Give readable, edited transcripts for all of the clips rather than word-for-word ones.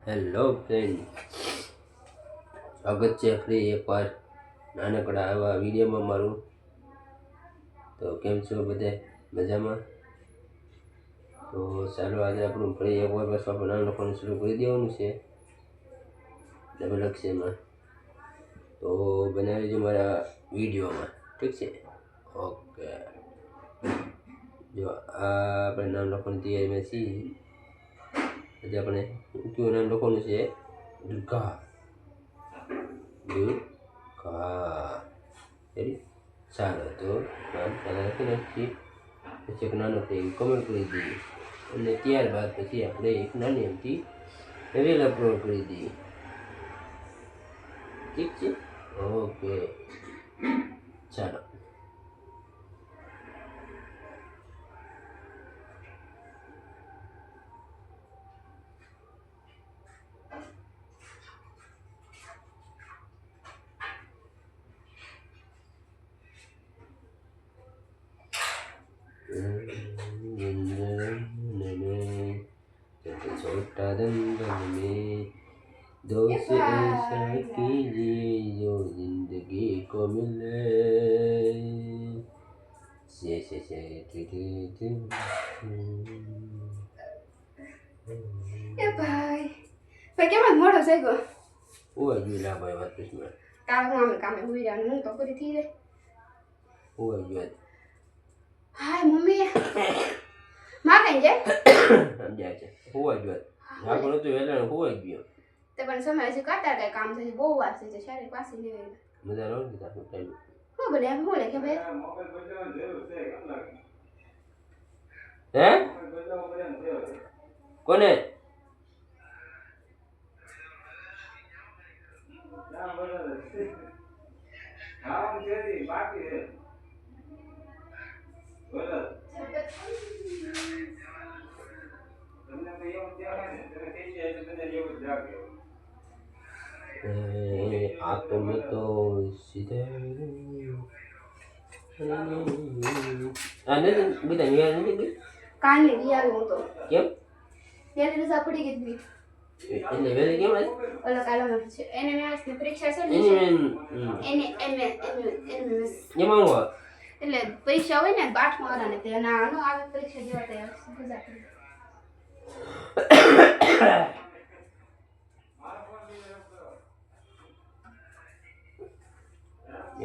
Hello friend, સ્વાગત છે ફરી એકવાર નાનકડા આવા વિડીયોમાં મારું. તો કેમ છો બધા? મજામાં? તો ચાલો આજે આપણું ફરી એકવાર પાછું આપણે નાનું લખવાનું શરૂ કરી દેવાનું છે ડબલ અક્ષરમાં. તો બનાવી જો મારા વિડીયોમાં, ઠીક છે? ઓકે, જો આ આપણે નામ લખવાની તૈયારીમાં છીએ. આજે આપણે કયું નામ લખવાનું છે? દુર્ગા. દુર્ગા. ચાલો તો નામ પહેલાં લખી નાખીએ, પછી એક નાનો કમેન્ટ કરી દઈએ અને ત્યારબાદ પછી આપણે એક નાની એમથી રીલ અપલોડ કરી દઈએ. ઠીક છે? ઓકે, ચાલો. छोटा दंगल में दोस्त ऐसा कीजिए जो जिंदगी को मिले. એ ભાઈ કેમ મોડો થઈ ગયો? ઓય ગયો ભાઈ વાત પૂછ મે. કામ હું કામે ઉઈ રહ્યા હું તો કરી થી રે. ઓય ગયો. Hi mummy. માં કઈ જાય? સમજાય છે. ઓય ગયો. આ કોણ તો વેલા ઓય ગયો. તે પણ સમય છે કરતા કઈ કામ થઈ બહુ વાર થઈ છે શારી પાસે નહીં. મજા નો દીધા તો ટાઈમ. હું બને હું લેકે ભાઈ. હે? કોને? આ તો મેં તો સીધે આને બધા નિહાળ નથી કાલની વિયાર હું તો કેમ ત્યારે રજા પડી ગઈ એટલે વેલી કેમ આજ ઓલો કાલનો છે એને મેસ ની પરીક્ષા છે ને એને એમાં હું એટલે પરીક્ષા હોય ને 8 વાળાને તે ના આનો આવે પરીક્ષા જેવા તૈયાર ગુજરાતી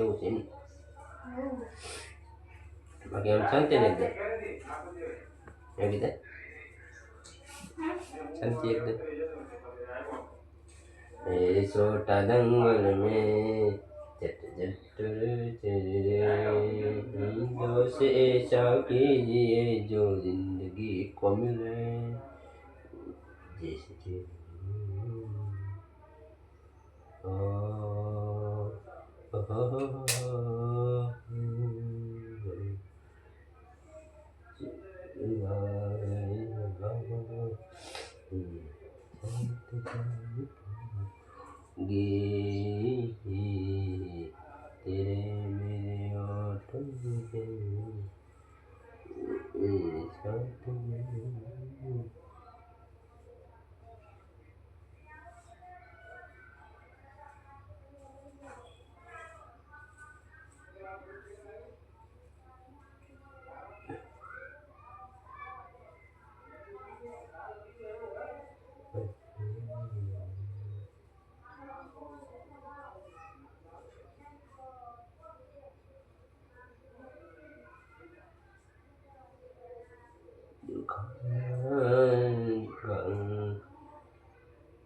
એવું છે ને બાકી આમ શાંતિ ને એકદમ એવી રીતે शांति एकदम. छोटा दंगल में जट जट दोस्त ऐसा कीजिए जो जिंदगी को मिले. जैसे तेरे मेरे होठों पे साथ में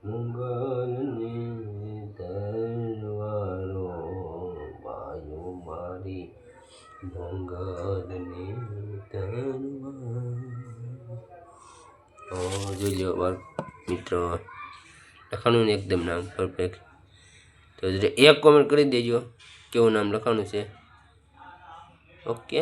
મંગલની તલવારો બાયો મારી મંગલની તલવાર. જોજો મિત્રો લખાણું એકદમ નામ પરફેક્ટ. તો એક કોમેન્ટ કરી દેજો કેવું નામ લખાણું છે. ઓકે.